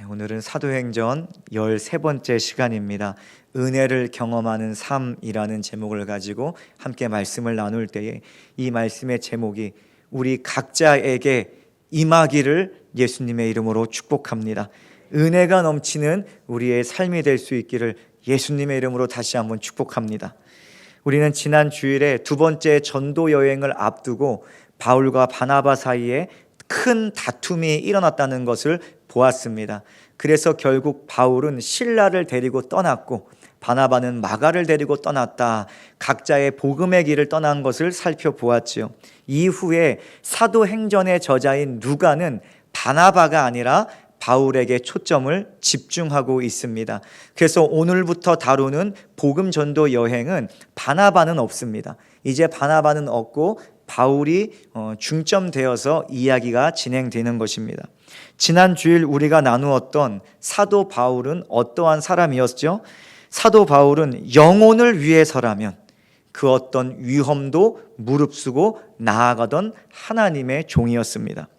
오늘은 사도행전 13번째 시간입니다. 은혜를 경험하는 삶이라는 제목을 가지고 함께 말씀을 나눌 때에 이 말씀의 제목이 우리 각자에게 임하기를 예수님의 이름으로 축복합니다. 은혜가 넘치는 우리의 삶이 될 수 있기를 예수님의 이름으로 다시 한번 축복합니다. 우리는 지난 주일에 두 번째 전도 여행을 앞두고 바울과 바나바 사이에 큰 다툼이 일어났다는 것을 보았습니다. 그래서 결국 바울은 실라를 데리고 떠났고 바나바는 마가를 데리고 떠났다. 각자의 복음의 길을 떠난 것을 살펴보았지요. 이후에 사도행전의 저자인 누가는 바나바가 아니라 바울에게 초점을 집중하고 있습니다. 그래서 오늘부터 다루는 복음 전도 여행은 바나바는 없습니다. 이제 바나바는 없고 바울이 중점되어서 이야기가 진행되는 것입니다. 지난 주일 우리가 나누었던 사도 바울은 어떠한 사람이었죠? 사도 바울은 영혼을 위해서라면 그 어떤 위험도 무릅쓰고 나아가던 하나님의 종이었습니다.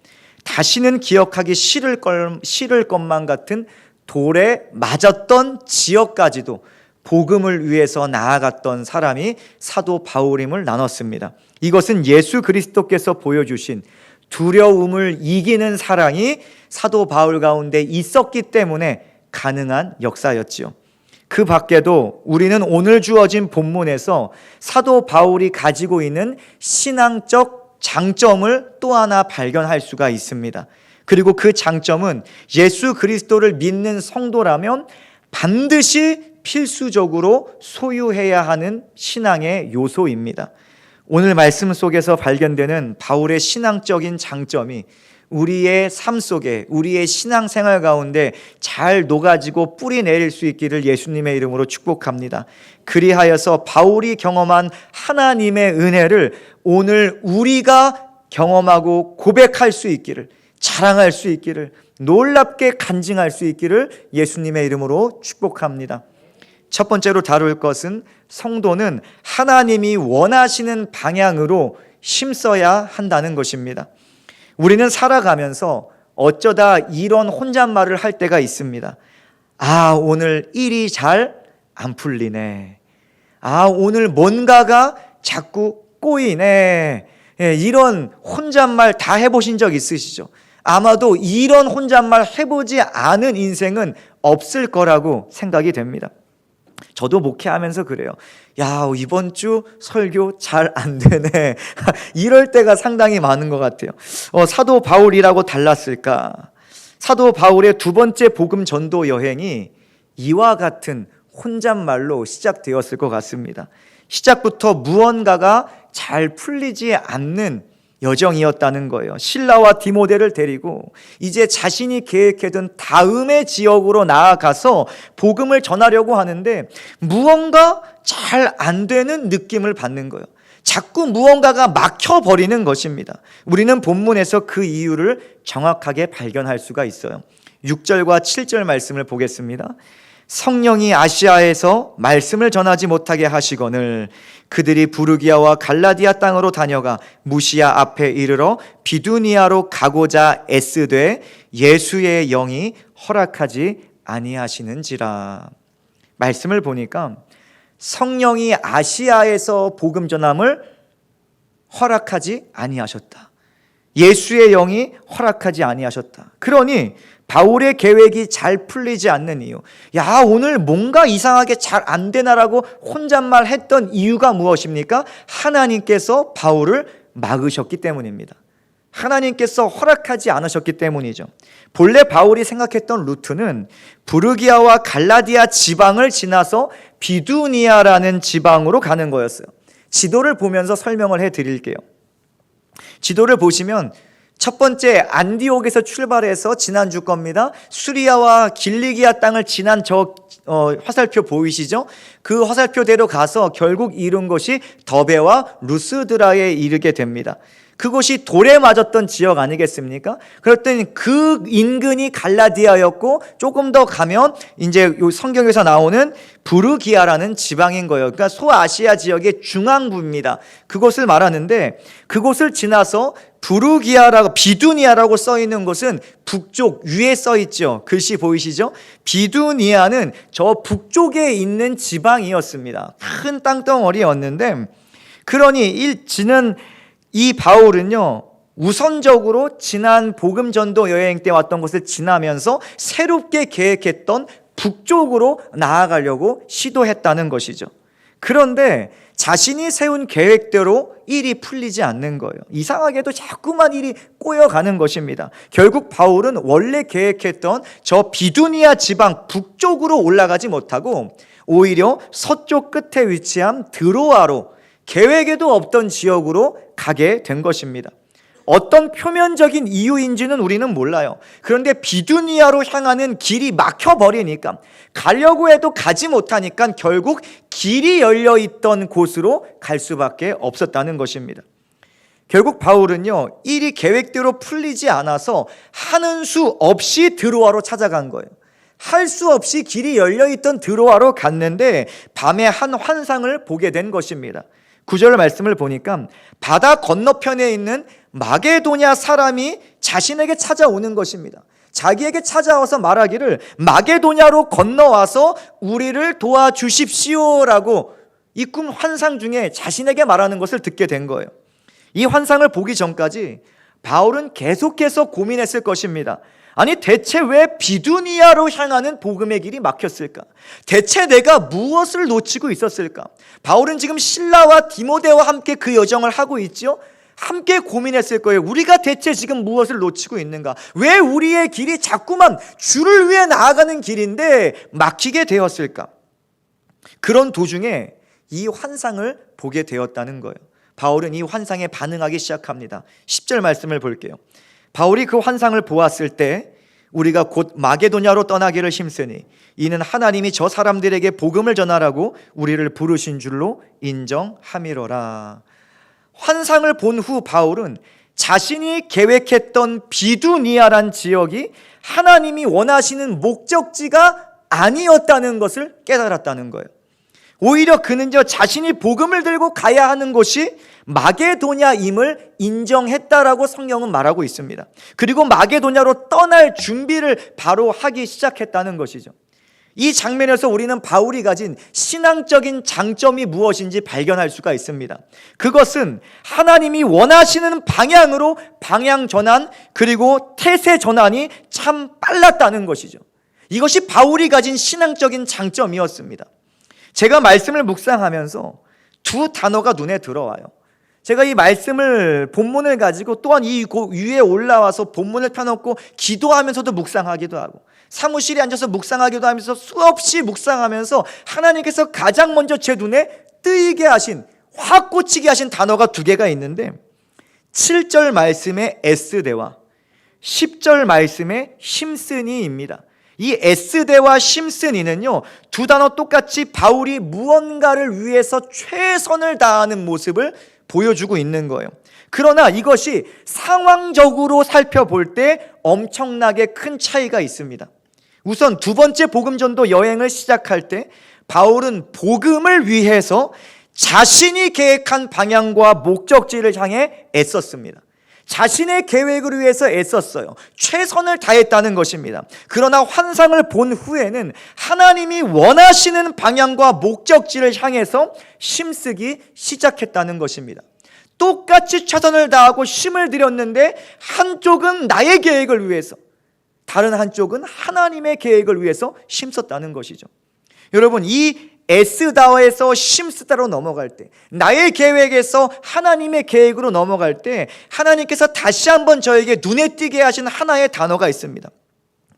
다시는 기억하기 싫을 것만 같은 돌에 맞았던 지역까지도 복음을 위해서 나아갔던 사람이 사도 바울임을 나눴습니다. 이것은 예수 그리스도께서 보여주신 두려움을 이기는 사랑이 사도 바울 가운데 있었기 때문에 가능한 역사였지요. 그 밖에도 우리는 오늘 주어진 본문에서 사도 바울이 가지고 있는 신앙적 장점을 또 하나 발견할 수가 있습니다. 그리고 그 장점은 예수 그리스도를 믿는 성도라면 반드시 필수적으로 소유해야 하는 신앙의 요소입니다. 오늘 말씀 속에서 발견되는 바울의 신앙적인 장점이 우리의 삶 속에 우리의 신앙생활 가운데 잘 녹아지고 뿌리 내릴 수 있기를 예수님의 이름으로 축복합니다. 그리하여서 바울이 경험한 하나님의 은혜를 오늘 우리가 경험하고 고백할 수 있기를, 자랑할 수 있기를, 놀랍게 간증할 수 있기를 예수님의 이름으로 축복합니다. 첫 번째로 다룰 것은 성도는 하나님이 원하시는 방향으로 힘써야 한다는 것입니다. 우리는 살아가면서 어쩌다 이런 혼잣말을 할 때가 있습니다. 오늘 일이 잘 안 풀리네. 오늘 뭔가가 자꾸 꼬이네. 이런 혼잣말 다 해보신 적 있으시죠? 아마도 이런 혼잣말 해보지 않은 인생은 없을 거라고 생각이 됩니다. 저도 목회하면서 그래요. 이번 주 설교 잘 안 되네. 이럴 때가 상당히 많은 것 같아요. 사도 바울이라고 달랐을까? 사도 바울의 두 번째 복음 전도 여행이 이와 같은 혼잣말로 시작되었을 것 같습니다. 시작부터 무언가가 잘 풀리지 않는 여정이었다는 거예요. 실라와 디모데를 데리고 이제 자신이 계획해둔 다음의 지역으로 나아가서 복음을 전하려고 하는데 무언가 잘 안 되는 느낌을 받는 거예요. 자꾸 무언가가 막혀버리는 것입니다. 우리는 본문에서 그 이유를 정확하게 발견할 수가 있어요. 6절과 7절 말씀을 보겠습니다. 성령이 아시아에서 말씀을 전하지 못하게 하시거늘 그들이 부르기아와 갈라디아 땅으로 다녀가 무시아 앞에 이르러 비두니아로 가고자 애쓰되 예수의 영이 허락하지 아니하시는지라. 말씀을 보니까 성령이 아시아에서 복음 전함을 허락하지 아니하셨다. 예수의 영이 허락하지 아니하셨다. 그러니 바울의 계획이 잘 풀리지 않는 이유, 오늘 뭔가 이상하게 잘 안 되나라고 혼잣말 했던 이유가 무엇입니까? 하나님께서 바울을 막으셨기 때문입니다. 하나님께서 허락하지 않으셨기 때문이죠. 본래 바울이 생각했던 루트는 부르기아와 갈라디아 지방을 지나서 비두니아라는 지방으로 가는 거였어요. 지도를 보면서 설명을 해드릴게요. 지도를 보시면 첫 번째 안디옥에서 출발해서 지난주 겁니다. 수리아와 길리기아 땅을 지난 저 화살표 보이시죠? 그 화살표대로 가서 결국 이룬 것이 더베와 루스드라에 이르게 됩니다. 그곳이 돌에 맞았던 지역 아니겠습니까? 그랬더니 그 인근이 갈라디아였고 조금 더 가면 이제 요 성경에서 나오는 부르기아라는 지방인 거예요. 그러니까 소아시아 지역의 중앙부입니다. 그곳을 말하는데 그곳을 지나서 부르기아라고 비두니아라고 써 있는 곳은 북쪽 위에 써 있죠. 글씨 보이시죠? 비두니아는 저 북쪽에 있는 지방이었습니다. 큰 땅덩어리였는데 그러니 지는 이 바울은요 우선적으로 지난 복음전도 여행 때 왔던 곳을 지나면서 새롭게 계획했던 북쪽으로 나아가려고 시도했다는 것이죠. 그런데 자신이 세운 계획대로 일이 풀리지 않는 거예요. 이상하게도 자꾸만 일이 꼬여가는 것입니다. 결국 바울은 원래 계획했던 저 비두니아 지방 북쪽으로 올라가지 못하고 오히려 서쪽 끝에 위치한 드로아로 계획에도 없던 지역으로 가게 된 것입니다. 어떤 표면적인 이유인지는 우리는 몰라요. 그런데 비두니아로 향하는 길이 막혀버리니까 가려고 해도 가지 못하니까 결국 길이 열려있던 곳으로 갈 수밖에 없었다는 것입니다. 결국 바울은요 일이 계획대로 풀리지 않아서 하는 수 없이 드로아로 찾아간 거예요. 할 수 없이 길이 열려있던 드로아로 갔는데 밤에 한 환상을 보게 된 것입니다. 9절 말씀을 보니까 바다 건너편에 있는 마게도냐 사람이 자신에게 찾아오는 것입니다. 자기에게 찾아와서 말하기를 마게도냐로 건너와서 우리를 도와주십시오라고 이 꿈 환상 중에 자신에게 말하는 것을 듣게 된 거예요. 이 환상을 보기 전까지 바울은 계속해서 고민했을 것입니다. 아니 대체 왜 비두니아로 향하는 복음의 길이 막혔을까? 대체 내가 무엇을 놓치고 있었을까? 바울은 지금 실라와 디모데와 함께 그 여정을 하고 있죠. 함께 고민했을 거예요. 우리가 대체 지금 무엇을 놓치고 있는가? 왜 우리의 길이 자꾸만 주를 위해 나아가는 길인데 막히게 되었을까? 그런 도중에 이 환상을 보게 되었다는 거예요. 바울은 이 환상에 반응하기 시작합니다. 10절 말씀을 볼게요. 바울이 그 환상을 보았을 때 우리가 곧 마게도냐로 떠나기를 힘쓰니 이는 하나님이 저 사람들에게 복음을 전하라고 우리를 부르신 줄로 인정함이로라. 환상을 본 후 바울은 자신이 계획했던 비두니아란 지역이 하나님이 원하시는 목적지가 아니었다는 것을 깨달았다는 거예요. 오히려 그는요 자신이 복음을 들고 가야 하는 곳이 마게도냐임을 인정했다라고 성경은 말하고 있습니다. 그리고 마게도냐로 떠날 준비를 바로 하기 시작했다는 것이죠. 이 장면에서 우리는 바울이 가진 신앙적인 장점이 무엇인지 발견할 수가 있습니다. 그것은 하나님이 원하시는 방향으로 방향 전환 그리고 태세 전환이 참 빨랐다는 것이죠. 이것이 바울이 가진 신앙적인 장점이었습니다. 제가 말씀을 묵상하면서 두 단어가 눈에 들어와요. 제가 이 말씀을 본문을 가지고 또한 이 위에 올라와서 본문을 펴놓고 기도하면서도 묵상하기도 하고 사무실에 앉아서 묵상하기도 하면서 수없이 묵상하면서 하나님께서 가장 먼저 제 눈에 뜨이게 하신 확 꽂히게 하신 단어가 두 개가 있는데 7절 말씀의 에스대와 10절 말씀의 심쓰니입니다. 이 에스대와 심쓰니는요 두 단어 똑같이 바울이 무언가를 위해서 최선을 다하는 모습을 보여주고 있는 거예요. 그러나 이것이 상황적으로 살펴볼 때 엄청나게 큰 차이가 있습니다. 우선 두 번째 복음전도 여행을 시작할 때 바울은 복음을 위해서 자신이 계획한 방향과 목적지를 향해 애썼습니다. 자신의 계획을 위해서 애썼어요. 최선을 다했다는 것입니다. 그러나 환상을 본 후에는 하나님이 원하시는 방향과 목적지를 향해서 힘쓰기 시작했다는 것입니다. 똑같이 최선을 다하고 힘을 들였는데 한쪽은 나의 계획을 위해서 다른 한쪽은 하나님의 계획을 위해서 힘썼다는 것이죠. 여러분 이 애쓰다에서 심쓰다로 넘어갈 때 나의 계획에서 하나님의 계획으로 넘어갈 때 하나님께서 다시 한번 저에게 눈에 띄게 하신 하나의 단어가 있습니다.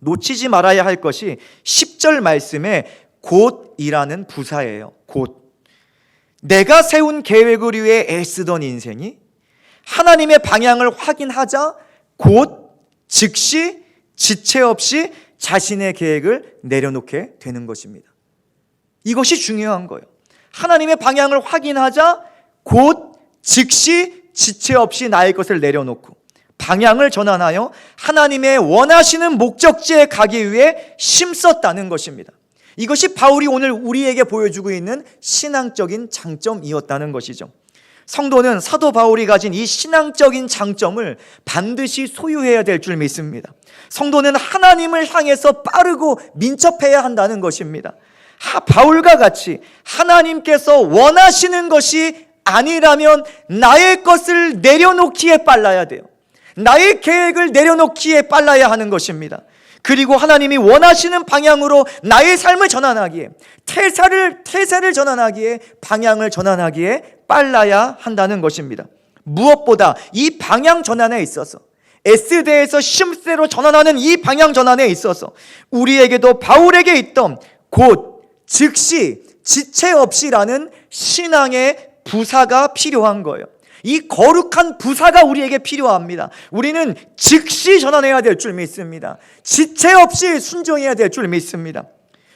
놓치지 말아야 할 것이 10절 말씀에 곧이라는 부사예요. 곧. 내가 세운 계획을 위해 애쓰던 인생이 하나님의 방향을 확인하자 곧 즉시 지체 없이 자신의 계획을 내려놓게 되는 것입니다. 이것이 중요한 거예요. 하나님의 방향을 확인하자 곧 즉시 지체 없이 나의 것을 내려놓고 방향을 전환하여 하나님의 원하시는 목적지에 가기 위해 힘썼다는 것입니다. 이것이 바울이 오늘 우리에게 보여주고 있는 신앙적인 장점이었다는 것이죠. 성도는 사도 바울이 가진 이 신앙적인 장점을 반드시 소유해야 될 줄 믿습니다. 성도는 하나님을 향해서 빠르고 민첩해야 한다는 것입니다. 바울과 같이 하나님께서 원하시는 것이 아니라면 나의 것을 내려놓기에 빨라야 돼요. 나의 계획을 내려놓기에 빨라야 하는 것입니다. 그리고 하나님이 원하시는 방향으로 나의 삶을 전환하기에, 태세를 전환하기에, 방향을 전환하기에 빨라야 한다는 것입니다. 무엇보다 이 방향 전환에 있어서, S대에서 쉼새로 전환하는 이 방향 전환에 있어서 우리에게도 바울에게 있던 곧, 즉시, 지체 없이라는 신앙의 부사가 필요한 거예요. 이 거룩한 부사가 우리에게 필요합니다. 우리는 즉시 전환해야 될 줄 믿습니다. 지체 없이 순종해야 될 줄 믿습니다.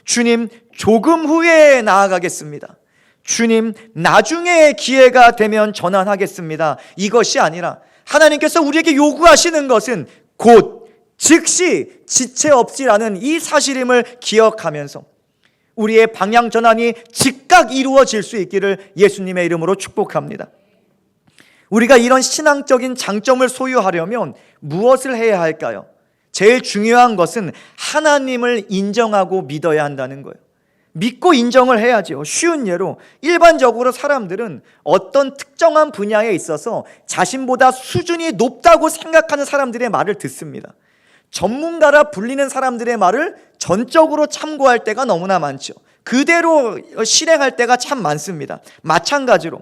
주님, 조금 후에 나아가겠습니다. 주님, 나중에 기회가 되면 전환하겠습니다. 이것이 아니라 하나님께서 우리에게 요구하시는 것은 곧, 즉시, 지체 없이라는 이 사실임을 기억하면서 우리의 방향 전환이 즉각 이루어질 수 있기를 예수님의 이름으로 축복합니다. 우리가 이런 신앙적인 장점을 소유하려면 무엇을 해야 할까요? 제일 중요한 것은 하나님을 인정하고 믿어야 한다는 거예요. 믿고 인정을 해야죠. 쉬운 예로 일반적으로 사람들은 어떤 특정한 분야에 있어서 자신보다 수준이 높다고 생각하는 사람들의 말을 듣습니다. 전문가라 불리는 사람들의 말을 전적으로 참고할 때가 너무나 많죠. 그대로 실행할 때가 참 많습니다. 마찬가지로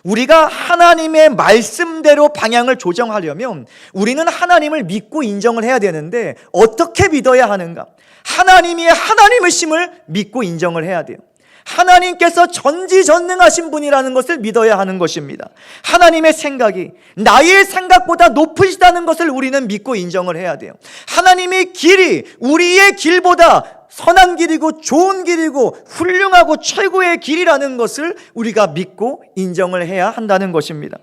우리가 하나님의 말씀대로 방향을 조정하려면 우리는 하나님을 믿고 인정을 해야 되는데 어떻게 믿어야 하는가? 하나님의 심을 믿고 인정을 해야 돼요. 하나님께서 전지전능하신 분이라는 것을 믿어야 하는 것입니다. 하나님의 생각이 나의 생각보다 높으시다는 것을 우리는 믿고 인정을 해야 돼요. 하나님의 길이 우리의 길보다 선한 길이고 좋은 길이고 훌륭하고 최고의 길이라는 것을 우리가 믿고 인정을 해야 한다는 것입니다.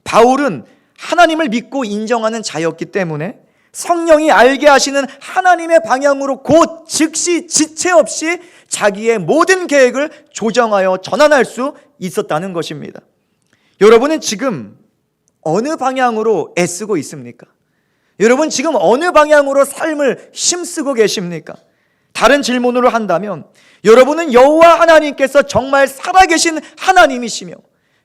바울은 하나님을 믿고 인정하는 자였기 때문에 성령이 알게 하시는 하나님의 방향으로 곧 즉시 지체 없이 자기의 모든 계획을 조정하여 전환할 수 있었다는 것입니다. 여러분은 지금 어느 방향으로 애쓰고 있습니까? 여러분 지금 어느 방향으로 삶을 힘쓰고 계십니까? 다른 질문으로 한다면 여러분은 여호와 하나님께서 정말 살아계신 하나님이시며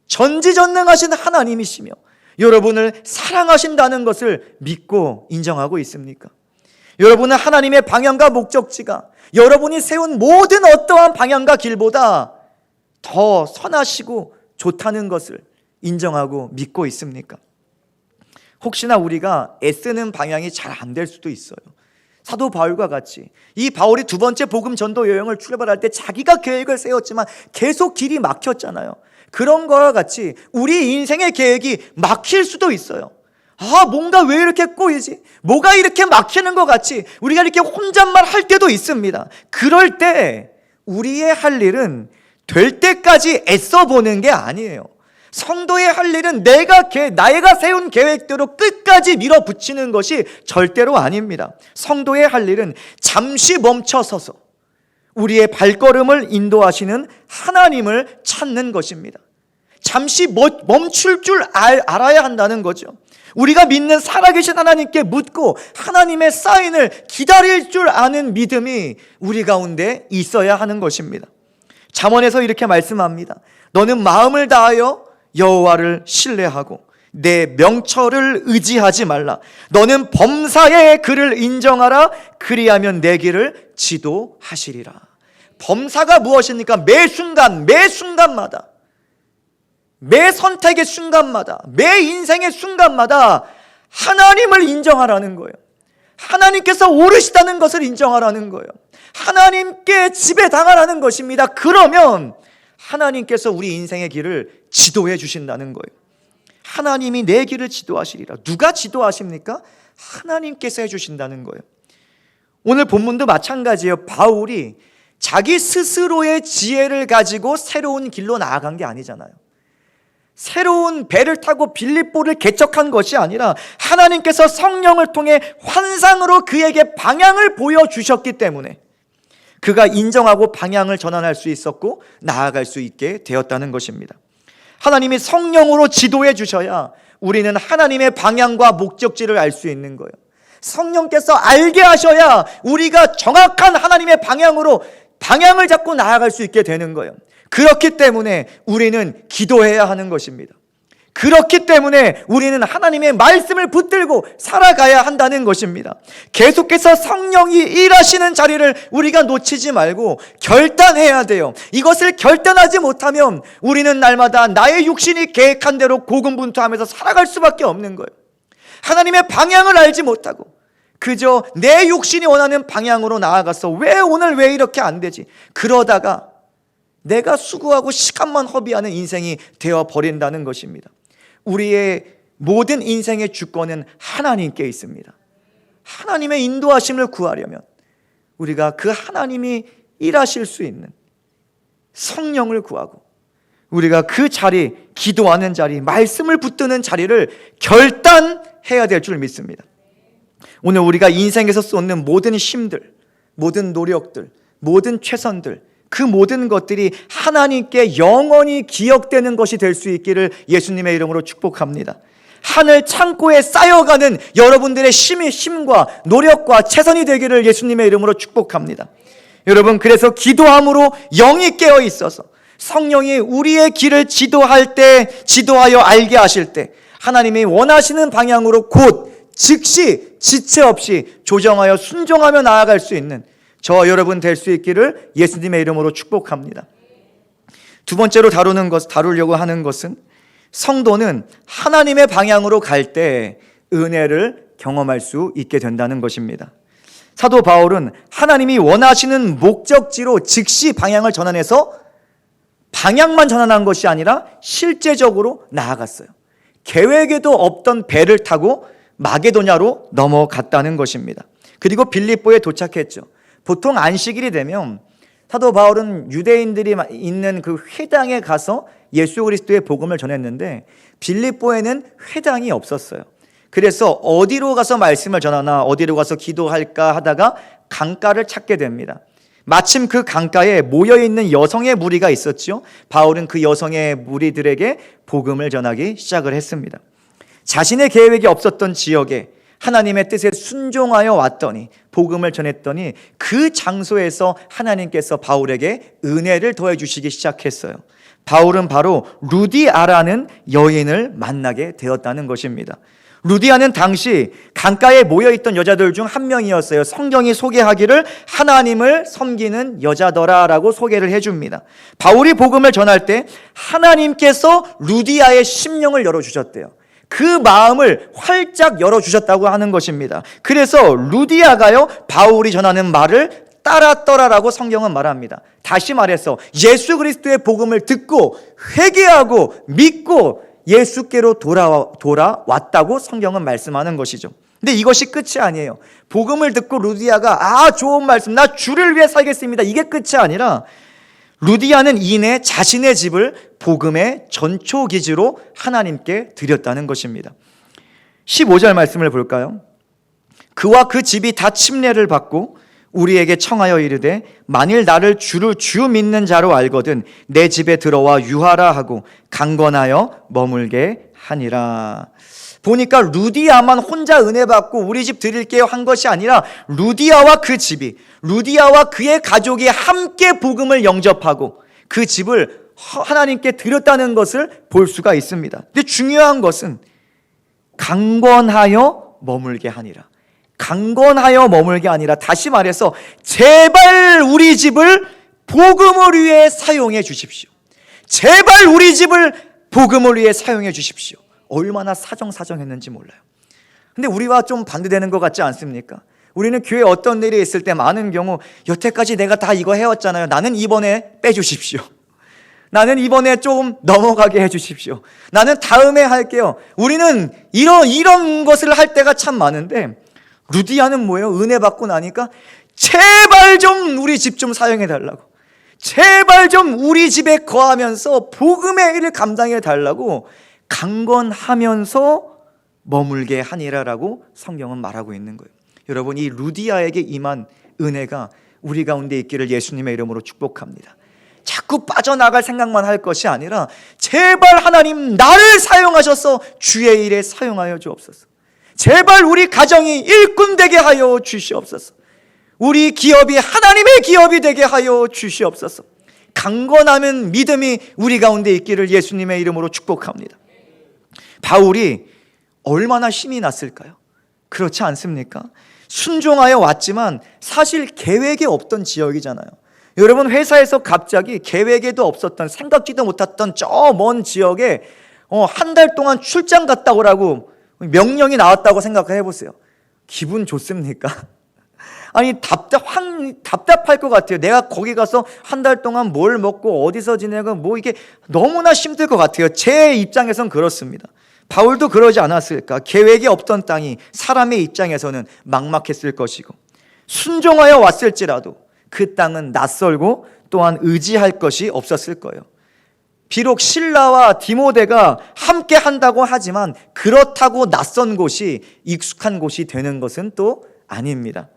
전지전능하신 하나님이시며 여러분을 사랑하신다는 것을 믿고 인정하고 있습니까? 여러분은 하나님의 방향과 목적지가 여러분이 세운 모든 어떠한 방향과 길보다 더 선하시고 좋다는 것을 인정하고 믿고 있습니까? 혹시나 우리가 애쓰는 방향이 잘 안 될 수도 있어요. 사도 바울과 같이 이 바울이 두 번째 복음 전도 여행을 출발할 때 자기가 계획을 세웠지만 계속 길이 막혔잖아요. 그런 거와 같이 우리 인생의 계획이 막힐 수도 있어요. 뭔가 왜 이렇게 꼬이지? 뭐가 이렇게 막히는 것 같이 우리가 이렇게 혼잣말 할 때도 있습니다. 그럴 때 우리의 할 일은 될 때까지 애써 보는 게 아니에요. 성도의 할 일은 내가 세운 계획대로 끝까지 밀어붙이는 것이 절대로 아닙니다. 성도의 할 일은 잠시 멈춰서서 우리의 발걸음을 인도하시는 하나님을 찾는 것입니다. 잠시 멈출 줄 알아야 한다는 거죠. 우리가 믿는 살아계신 하나님께 묻고 하나님의 사인을 기다릴 줄 아는 믿음이 우리 가운데 있어야 하는 것입니다. 잠언에서 이렇게 말씀합니다. 너는 마음을 다하여 여호와를 신뢰하고 내 명철을 의지하지 말라. 너는 범사의 그를 인정하라. 그리하면 내 길을 지도하시리라. 범사가 무엇입니까? 매 순간마다 매 선택의 순간마다 매 인생의 순간마다 하나님을 인정하라는 거예요. 하나님께서 옳으시다는 것을 인정하라는 거예요. 하나님께 지배당하라는 것입니다. 그러면 하나님께서 우리 인생의 길을 지도해 주신다는 거예요. 하나님이 내 길을 지도하시리라. 누가 지도하십니까? 하나님께서 해주신다는 거예요. 오늘 본문도 마찬가지예요. 바울이 자기 스스로의 지혜를 가지고 새로운 길로 나아간 게 아니잖아요. 새로운 배를 타고 빌립보를 개척한 것이 아니라 하나님께서 성령을 통해 환상으로 그에게 방향을 보여주셨기 때문에 그가 인정하고 방향을 전환할 수 있었고 나아갈 수 있게 되었다는 것입니다. 하나님이 성령으로 지도해 주셔야 우리는 하나님의 방향과 목적지를 알 수 있는 거예요. 성령께서 알게 하셔야 우리가 정확한 하나님의 방향으로 방향을 잡고 나아갈 수 있게 되는 거예요. 그렇기 때문에 우리는 기도해야 하는 것입니다. 그렇기 때문에 우리는 하나님의 말씀을 붙들고 살아가야 한다는 것입니다. 계속해서 성령이 일하시는 자리를 우리가 놓치지 말고 결단해야 돼요. 이것을 결단하지 못하면 우리는 날마다 나의 육신이 계획한 대로 고군분투하면서 살아갈 수밖에 없는 거예요. 하나님의 방향을 알지 못하고 그저 내 육신이 원하는 방향으로 나아가서 왜 이렇게 안 되지? 그러다가 내가 수고하고 시간만 허비하는 인생이 되어버린다는 것입니다. 우리의 모든 인생의 주권은 하나님께 있습니다. 하나님의 인도하심을 구하려면 우리가 그 하나님이 일하실 수 있는 성령을 구하고 우리가 그 자리, 기도하는 자리, 말씀을 붙드는 자리를 결단해야 될 줄 믿습니다. 오늘 우리가 인생에서 쏟는 모든 힘들, 모든 노력들, 모든 최선들, 그 모든 것들이 하나님께 영원히 기억되는 것이 될 수 있기를 예수님의 이름으로 축복합니다. 하늘 창고에 쌓여가는 여러분들의 힘과 노력과 최선이 되기를 예수님의 이름으로 축복합니다. 여러분, 그래서 기도함으로 영이 깨어 있어서 성령이 우리의 길을 지도하여 알게 하실 때 하나님이 원하시는 방향으로 곧 즉시 지체 없이 조정하여 순종하며 나아갈 수 있는 저와 여러분 될 수 있기를 예수님의 이름으로 축복합니다. 두 번째로 다루려고 하는 것은 성도는 하나님의 방향으로 갈 때 은혜를 경험할 수 있게 된다는 것입니다. 사도 바울은 하나님이 원하시는 목적지로 즉시 방향을 전환해서 방향만 전환한 것이 아니라 실제적으로 나아갔어요. 계획에도 없던 배를 타고 마게도냐로 넘어갔다는 것입니다. 그리고 빌립보에 도착했죠. 보통 안식일이 되면 사도 바울은 유대인들이 있는 그 회당에 가서 예수 그리스도의 복음을 전했는데 빌립보에는 회당이 없었어요. 그래서 어디로 가서 말씀을 전하나 어디로 가서 기도할까 하다가 강가를 찾게 됩니다. 마침 그 강가에 모여있는 여성의 무리가 있었죠. 바울은 그 여성의 무리들에게 복음을 전하기 시작을 했습니다. 자신의 계획이 없었던 지역에 하나님의 뜻에 순종하여 왔더니 복음을 전했더니 그 장소에서 하나님께서 바울에게 은혜를 더해 주시기 시작했어요. 바울은 바로 루디아라는 여인을 만나게 되었다는 것입니다. 루디아는 당시 강가에 모여있던 여자들 중 한 명이었어요. 성경이 소개하기를 하나님을 섬기는 여자더라라고 소개를 해줍니다. 바울이 복음을 전할 때 하나님께서 루디아의 심령을 열어주셨대요. 그 마음을 활짝 열어주셨다고 하는 것입니다. 그래서 루디아가요 바울이 전하는 말을 따랐더라라고 성경은 말합니다. 다시 말해서 예수 그리스도의 복음을 듣고 회개하고 믿고 예수께로 돌아왔다고 성경은 말씀하는 것이죠. 근데 이것이 끝이 아니에요. 복음을 듣고 루디아가 좋은 말씀, 나 주를 위해 살겠습니다, 이게 끝이 아니라 루디아는 이내 자신의 집을 복음의 전초기지로 하나님께 드렸다는 것입니다. 15절 말씀을 볼까요? 그와 그 집이 다 침례를 받고 우리에게 청하여 이르되 만일 나를 주 믿는 자로 알거든 내 집에 들어와 유하라 하고 강건하여 머물게 하니라. 보니까 루디아만 혼자 은혜 받고 우리 집 드릴게요 한 것이 아니라 루디아와 그 집이, 루디아와 그의 가족이 함께 복음을 영접하고 그 집을 하나님께 드렸다는 것을 볼 수가 있습니다. 근데 중요한 것은 강건하여 머물게 하니라. 강건하여 머물게 아니라 다시 말해서 제발 우리 집을 복음을 위해 사용해 주십시오. 제발 우리 집을 복음을 위해 사용해 주십시오. 얼마나 사정사정했는지 몰라요. 근데 우리와 좀 반대되는 것 같지 않습니까? 우리는 교회에 어떤 일이 있을 때 많은 경우 여태까지 내가 다 이거 해왔잖아요. 나는 이번에 빼주십시오. 나는 이번에 좀 넘어가게 해주십시오. 나는 다음에 할게요. 우리는 이런 것을 할 때가 참 많은데 루디아는 뭐예요? 은혜 받고 나니까 제발 좀 우리 집 좀 사용해 달라고, 제발 좀 우리 집에 거하면서 복음의 일을 감당해 달라고 강건하면서 머물게 하니라라고 성경은 말하고 있는 거예요. 여러분, 이 루디아에게 임한 은혜가 우리 가운데 있기를 예수님의 이름으로 축복합니다. 자꾸 빠져나갈 생각만 할 것이 아니라 제발 하나님 나를 사용하셔서 주의 일에 사용하여 주옵소서. 제발 우리 가정이 일꾼 되게 하여 주시옵소서. 우리 기업이 하나님의 기업이 되게 하여 주시옵소서. 강건하면 믿음이 우리 가운데 있기를 예수님의 이름으로 축복합니다. 바울이 얼마나 힘이 났을까요? 그렇지 않습니까? 순종하여 왔지만 사실 계획이 없던 지역이잖아요. 여러분, 회사에서 갑자기 계획에도 없었던, 생각지도 못했던 저 먼 지역에 한 달 동안 출장 갔다 오라고 명령이 나왔다고 생각해 보세요. 기분 좋습니까? 아니, 답답할 것 같아요. 내가 거기 가서 한 달 동안 뭘 먹고 어디서 지내고 뭐 이게 너무나 힘들 것 같아요. 제 입장에선 그렇습니다. 바울도 그러지 않았을까? 계획이 없던 땅이 사람의 입장에서는 막막했을 것이고, 순종하여 왔을지라도 그 땅은 낯설고 또한 의지할 것이 없었을 거예요. 비록 실라와 디모데가 함께 한다고 하지만 그렇다고 낯선 곳이 익숙한 곳이 되는 것은 또 아닙니다.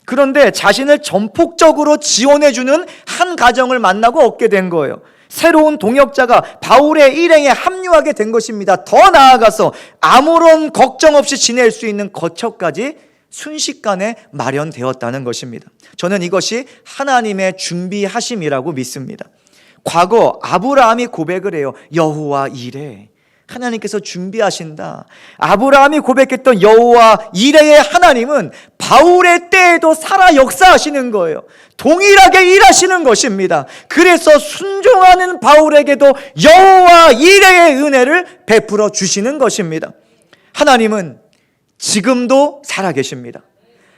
그런데 자신을 전폭적으로 지원해주는 한 가정을 만나고 얻게 된 거예요. 새로운 동역자가 바울의 일행에 합류하게 된 것입니다. 더 나아가서 아무런 걱정 없이 지낼 수 있는 거처까지 순식간에 마련되었다는 것입니다. 저는 이것이 하나님의 준비하심이라고 믿습니다. 과거 아브라함이 고백을 해요. 여호와 이레. 하나님께서 준비하신다. 아브라함이 고백했던 여호와 이레의 하나님은 바울의 때에도 살아 역사하시는 거예요. 동일하게 일하시는 것입니다. 그래서 순종하는 바울에게도 여호와 이레의 은혜를 베풀어 주시는 것입니다. 하나님은 지금도 살아계십니다.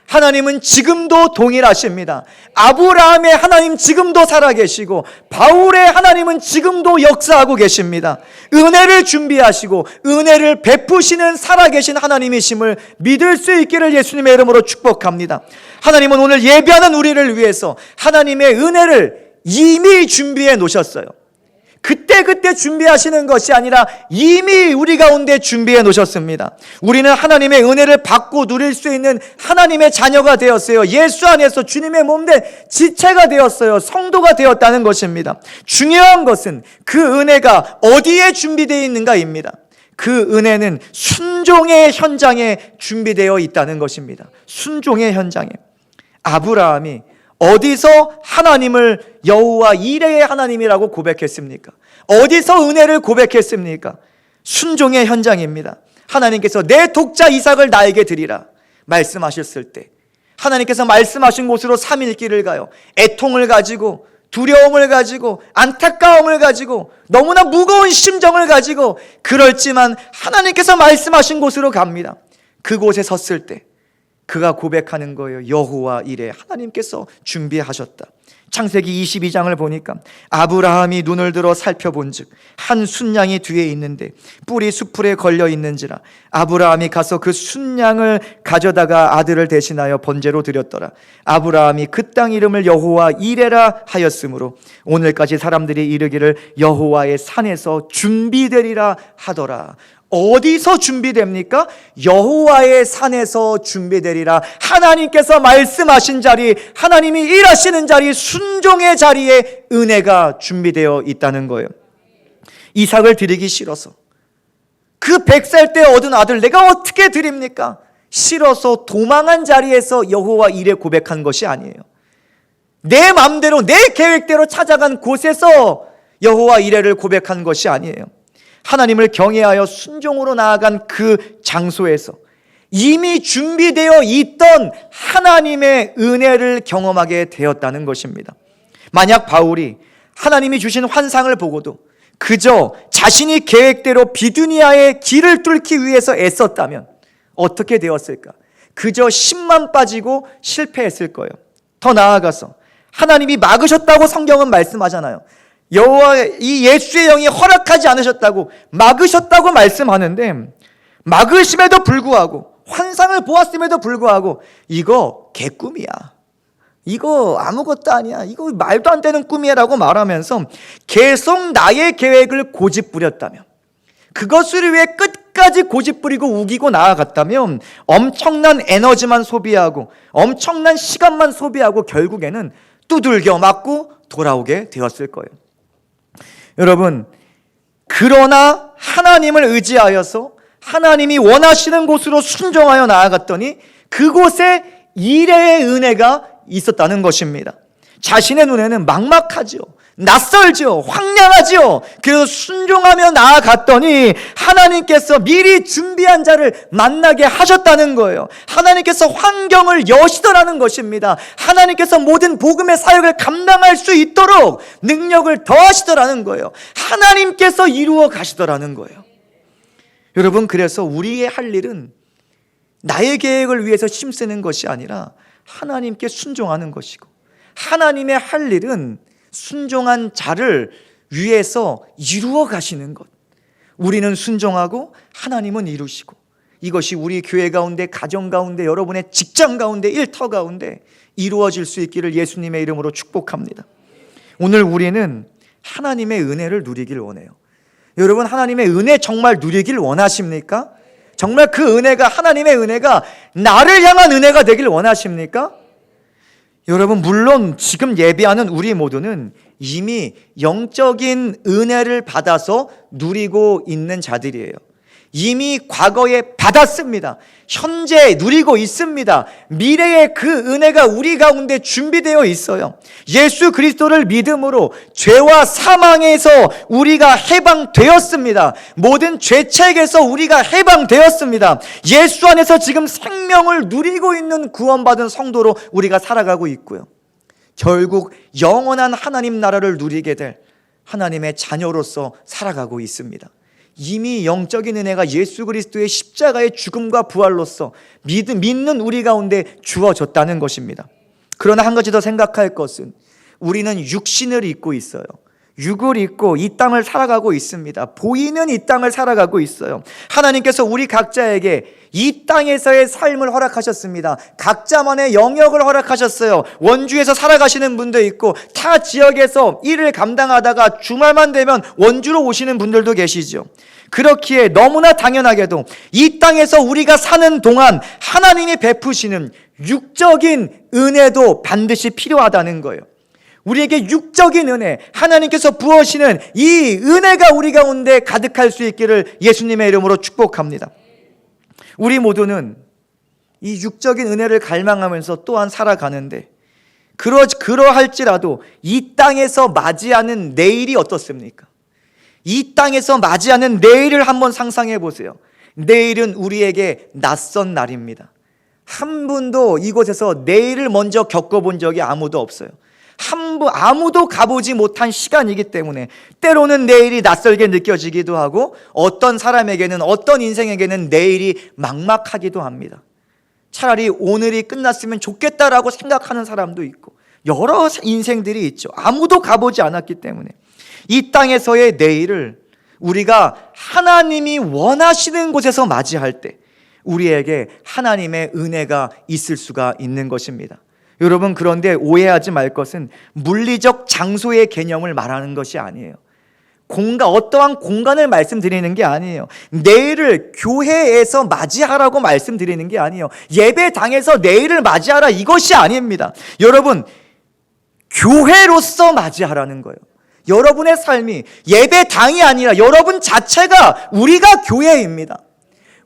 하나님은 지금도 동일하십니다. 아브라함의 하나님 지금도 살아계시고 바울의 하나님은 지금도 역사하고 계십니다. 은혜를 준비하시고 은혜를 베푸시는 살아계신 하나님이심을 믿을 수 있기를 예수님의 이름으로 축복합니다. 하나님은 오늘 예배하는 우리를 위해서 하나님의 은혜를 이미 준비해 놓으셨어요. 그때 준비하시는 것이 아니라 이미 우리 가운데 준비해 놓으셨습니다. 우리는 하나님의 은혜를 받고 누릴 수 있는 하나님의 자녀가 되었어요. 예수 안에서 주님의 몸된 지체가 되었어요. 성도가 되었다는 것입니다. 중요한 것은 그 은혜가 어디에 준비되어 있는가입니다. 그 은혜는 순종의 현장에 준비되어 있다는 것입니다. 순종의 현장에. 아브라함이 어디서 하나님을 여호와 이레의 하나님이라고 고백했습니까? 어디서 은혜를 고백했습니까? 순종의 현장입니다. 하나님께서 내 독자 이삭을 나에게 드리라 말씀하셨을 때 하나님께서 말씀하신 곳으로 3일 길을 가요. 애통을 가지고 두려움을 가지고 안타까움을 가지고 너무나 무거운 심정을 가지고 그렇지만 하나님께서 말씀하신 곳으로 갑니다. 그곳에 섰을 때 그가 고백하는 거예요. 여호와 이레 하나님께서 준비하셨다. 창세기 22장을 보니까 아브라함이 눈을 들어 살펴본즉 한 순양이 뒤에 있는데 뿔이 수풀에 걸려 있는지라 아브라함이 가서 그 순양을 가져다가 아들을 대신하여 번제로 드렸더라. 아브라함이 그 땅 이름을 여호와 이레라 하였으므로 오늘까지 사람들이 이르기를 여호와의 산에서 준비되리라 하더라. 어디서 준비됩니까? 여호와의 산에서 준비되리라. 하나님께서 말씀하신 자리, 하나님이 일하시는 자리, 순종의 자리에 은혜가 준비되어 있다는 거예요. 이삭을 드리기 싫어서 그 100살 때 얻은 아들 내가 어떻게 드립니까? 싫어서 도망한 자리에서 여호와 이레 고백한 것이 아니에요. 내 마음대로 내 계획대로 찾아간 곳에서 여호와 이레를 고백한 것이 아니에요. 하나님을 경외하여 순종으로 나아간 그 장소에서 이미 준비되어 있던 하나님의 은혜를 경험하게 되었다는 것입니다. 만약 바울이 하나님이 주신 환상을 보고도 그저 자신이 계획대로 비두니아의 길을 뚫기 위해서 애썼다면 어떻게 되었을까? 그저 힘만 빠지고 실패했을 거예요. 더 나아가서 하나님이 막으셨다고 성경은 말씀하잖아요. 여호와 이 예수의 영이 허락하지 않으셨다고 막으셨다고 말씀하는데 막으심에도 불구하고 환상을 보았음에도 불구하고 이거 개꿈이야. 이거 아무것도 아니야, 이거 말도 안 되는 꿈이야 라고 말하면서 계속 나의 계획을 고집부렸다면, 그것을 위해 끝까지 고집부리고 우기고 나아갔다면 엄청난 에너지만 소비하고 엄청난 시간만 소비하고 결국에는 두들겨 맞고 돌아오게 되었을 거예요. 여러분, 그러나 하나님을 의지하여서 하나님이 원하시는 곳으로 순종하여 나아갔더니 그곳에 이레의 은혜가 있었다는 것입니다. 자신의 눈에는 막막하죠, 낯설죠, 황량하죠. 그래서 순종하며 나아갔더니 하나님께서 미리 준비한 자를 만나게 하셨다는 거예요. 하나님께서 환경을 여시더라는 것입니다. 하나님께서 모든 복음의 사역을 감당할 수 있도록 능력을 더하시더라는 거예요. 하나님께서 이루어 가시더라는 거예요. 여러분, 그래서 우리의 할 일은 나의 계획을 위해서 힘쓰는 것이 아니라 하나님께 순종하는 것이고, 하나님의 할 일은 순종한 자를 위해서 이루어 가시는 것. 우리는 순종하고 하나님은 이루시고, 이것이 우리 교회 가운데, 가정 가운데, 여러분의 직장 가운데, 일터 가운데 이루어질 수 있기를 예수님의 이름으로 축복합니다. 오늘 우리는 하나님의 은혜를 누리길 원해요. 여러분, 하나님의 은혜 정말 누리길 원하십니까? 정말 그 은혜가, 하나님의 은혜가 나를 향한 은혜가 되길 원하십니까? 여러분, 물론 지금 예배하는 우리 모두는 이미 영적인 은혜를 받아서 누리고 있는 자들이에요. 이미 과거에 받았습니다. 현재 누리고 있습니다. 미래의 그 은혜가 우리 가운데 준비되어 있어요. 예수 그리스도를 믿음으로 죄와 사망에서 우리가 해방되었습니다. 모든 죄책에서 우리가 해방되었습니다. 예수 안에서 지금 생명을 누리고 있는 구원받은 성도로 우리가 살아가고 있고요. 결국 영원한 하나님 나라를 누리게 될 하나님의 자녀로서 살아가고 있습니다. 이미 영적인 은혜가 예수 그리스도의 십자가의 죽음과 부활로서 믿는 우리 가운데 주어졌다는 것입니다. 그러나 한 가지 더 생각할 것은, 우리는 육신을 입고 있어요. 육을 입고 이 땅을 살아가고 있습니다. 보이는 이 땅을 살아가고 있어요. 하나님께서 우리 각자에게 이 땅에서의 삶을 허락하셨습니다. 각자만의 영역을 허락하셨어요. 원주에서 살아가시는 분도 있고, 타 지역에서 일을 감당하다가 주말만 되면 원주로 오시는 분들도 계시죠. 그렇기에 너무나 당연하게도 이 땅에서 우리가 사는 동안 하나님이 베푸시는 육적인 은혜도 반드시 필요하다는 거예요. 우리에게 육적인 은혜, 하나님께서 부어시는 이 은혜가 우리 가운데 가득할 수 있기를 예수님의 이름으로 축복합니다. 우리 모두는 이 육적인 은혜를 갈망하면서 또한 살아가는데, 그러할지라도 이 땅에서 맞이하는 내일이 어떻습니까? 이 땅에서 맞이하는 내일을 한번 상상해 보세요. 내일은 우리에게 낯선 날입니다. 한 분도 이곳에서 내일을 먼저 겪어본 적이 아무도 없어요. 아무도 가보지 못한 시간이기 때문에 때로는 내일이 낯설게 느껴지기도 하고, 어떤 사람에게는, 어떤 인생에게는 내일이 막막하기도 합니다. 차라리 오늘이 끝났으면 좋겠다라고 생각하는 사람도 있고, 여러 인생들이 있죠. 아무도 가보지 않았기 때문에. 이 땅에서의 내일을 우리가 하나님이 원하시는 곳에서 맞이할 때 우리에게 하나님의 은혜가 있을 수가 있는 것입니다. 여러분, 그런데 오해하지 말 것은 물리적 장소의 개념을 말하는 것이 아니에요. 어떠한 공간을 말씀드리는 게 아니에요. 내일을 교회에서 맞이하라고 말씀드리는 게 아니에요. 예배당에서 내일을 맞이하라, 이것이 아닙니다. 여러분, 교회로서 맞이하라는 거예요. 여러분의 삶이 예배당이 아니라 여러분 자체가, 우리가 교회입니다.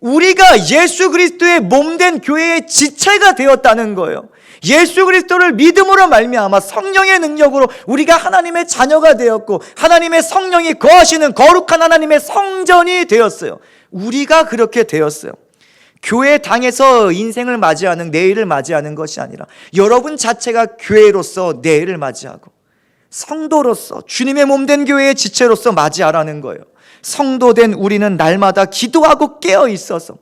우리가 예수 그리스도의 몸된 교회의 지체가 되었다는 거예요. 예수 그리스도를 믿음으로 말미암아 성령의 능력으로 우리가 하나님의 자녀가 되었고, 하나님의 성령이 거하시는 거룩한 하나님의 성전이 되었어요. 우리가 그렇게 되었어요. 교회당에서 인생을 맞이하는, 내일을 맞이하는 것이 아니라 여러분 자체가 교회로서 내일을 맞이하고, 성도로서 주님의 몸된 교회의 지체로서 맞이하라는 거예요. 성도된 우리는 날마다 기도하고 깨어 있어서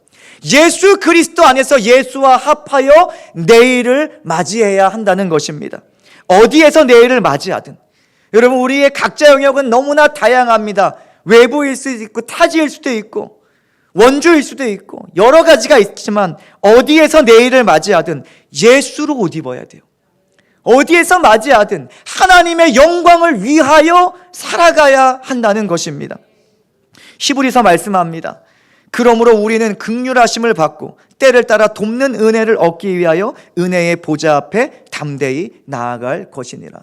예수 그리스도 안에서 예수와 합하여 내일을 맞이해야 한다는 것입니다. 어디에서 내일을 맞이하든, 여러분, 우리의 각자 영역은 너무나 다양합니다. 외부일 수도 있고, 타지일 수도 있고, 원주일 수도 있고, 여러 가지가 있지만 어디에서 내일을 맞이하든 예수로 옷 입어야 돼요. 어디에서 맞이하든 하나님의 영광을 위하여 살아가야 한다는 것입니다. 히브리서 말씀합니다. 그러므로 우리는 긍휼하심을 받고 때를 따라 돕는 은혜를 얻기 위하여 은혜의 보좌 앞에 담대히 나아갈 것이니라.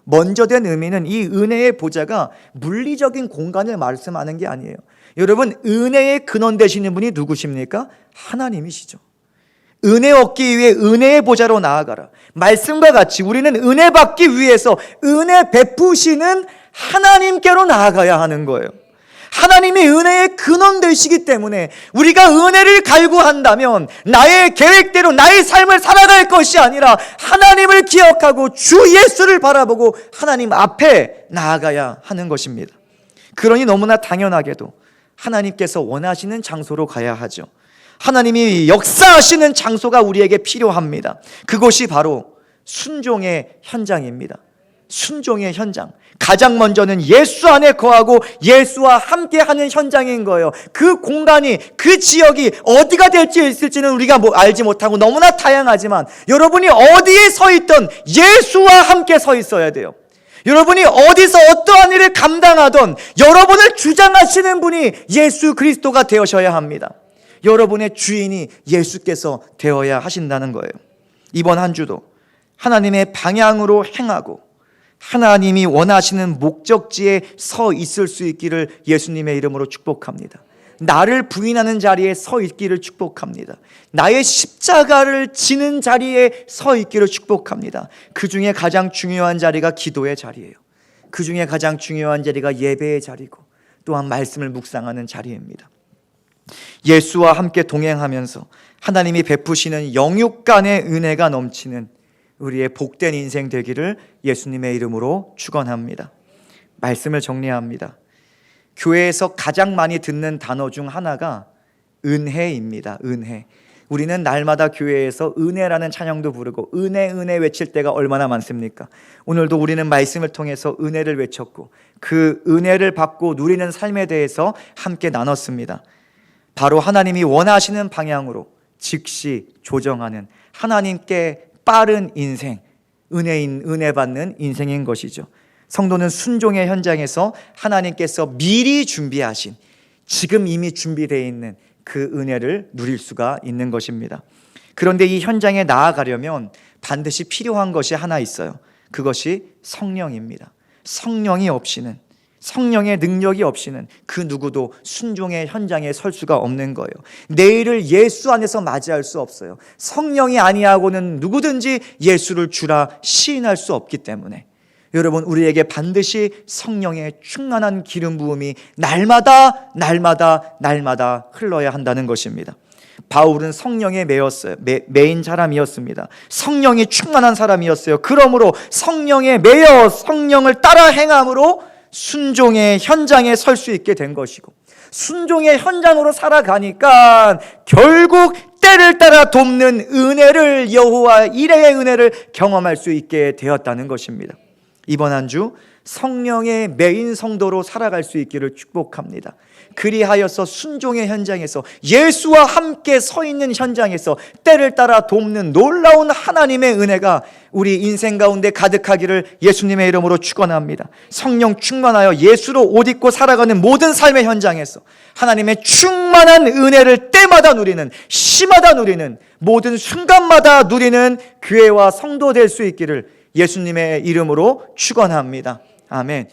먼저 된 의미는 이 은혜의 보좌가 물리적인 공간을 말씀하는 게 아니에요. 여러분, 은혜의 근원 되시는 분이 누구십니까? 하나님이시죠. 은혜 얻기 위해 은혜의 보좌로 나아가라. 말씀과 같이 우리는 은혜 받기 위해서 은혜 베푸시는 하나님께로 나아가야 하는 거예요. 하나님이 은혜의 근원 되시기 때문에 우리가 은혜를 갈구한다면 나의 계획대로 나의 삶을 살아갈 것이 아니라 하나님을 기억하고 주 예수를 바라보고 하나님 앞에 나아가야 하는 것입니다. 그러니 너무나 당연하게도 하나님께서 원하시는 장소로 가야 하죠. 하나님이 역사하시는 장소가 우리에게 필요합니다. 그것이 바로 순종의 현장입니다. 순종의 현장. 가장 먼저는 예수 안에 거하고 예수와 함께하는 현장인 거예요. 그 공간이, 그 지역이 어디가 될지 있을지는 우리가 알지 못하고 너무나 다양하지만 여러분이 어디에 서 있든 예수와 함께 서 있어야 돼요. 여러분이 어디서 어떠한 일을 감당하던 여러분을 주장하시는 분이 예수 그리스도가 되어셔야 합니다. 여러분의 주인이 예수께서 되어야 하신다는 거예요. 이번 한 주도 하나님의 방향으로 행하고 하나님이 원하시는 목적지에 서 있을 수 있기를 예수님의 이름으로 축복합니다. 나를 부인하는 자리에 서 있기를 축복합니다. 나의 십자가를 지는 자리에 서 있기를 축복합니다. 그 중에 가장 중요한 자리가 기도의 자리예요. 그 중에 가장 중요한 자리가 예배의 자리고 또한 말씀을 묵상하는 자리입니다. 예수와 함께 동행하면서 하나님이 베푸시는 영육 간의 은혜가 넘치는 우리의 복된 인생 되기를 예수님의 이름으로 축원합니다. 말씀을 정리합니다. 교회에서 가장 많이 듣는 단어 중 하나가 은혜입니다. 은혜. 우리는 날마다 교회에서 은혜라는 찬양도 부르고 은혜 은혜 외칠 때가 얼마나 많습니까? 오늘도 우리는 말씀을 통해서 은혜를 외쳤고 그 은혜를 받고 누리는 삶에 대해서 함께 나눴습니다. 바로 하나님이 원하시는 방향으로 즉시 조정하는 하나님께 빠른 인생, 은혜 받는 인생인 것이죠. 성도는 순종의 현장에서 하나님께서 미리 준비하신, 지금 이미 준비되어 있는 그 은혜를 누릴 수가 있는 것입니다. 그런데 이 현장에 나아가려면 반드시 필요한 것이 하나 있어요. 그것이 성령입니다. 성령이 없이는, 성령의 능력이 없이는 그 누구도 순종의 현장에 설 수가 없는 거예요. 내일을 예수 안에서 맞이할 수 없어요. 성령이 아니하고는 누구든지 예수를 주라 시인할 수 없기 때문에 여러분, 우리에게 반드시 성령의 충만한 기름 부음이 날마다 흘러야 한다는 것입니다. 바울은 성령에 매인 사람이었습니다. 성령이 충만한 사람이었어요. 그러므로 성령에 매여 성령을 따라 행함으로 순종의 현장에 설 수 있게 된 것이고, 순종의 현장으로 살아가니까 결국 때를 따라 돕는 은혜를, 여호와 이레의 은혜를 경험할 수 있게 되었다는 것입니다. 이번 한 주 성령의 매인 성도로 살아갈 수 있기를 축복합니다. 그리하여서 순종의 현장에서, 예수와 함께 서 있는 현장에서 때를 따라 돕는 놀라운 하나님의 은혜가 우리 인생 가운데 가득하기를 예수님의 이름으로 축원합니다. 성령 충만하여 예수로 옷 입고 살아가는 모든 삶의 현장에서 하나님의 충만한 은혜를 때마다 누리는, 시마다 누리는, 모든 순간마다 누리는 교회와 성도 될 수 있기를 예수님의 이름으로 축원합니다. 아멘.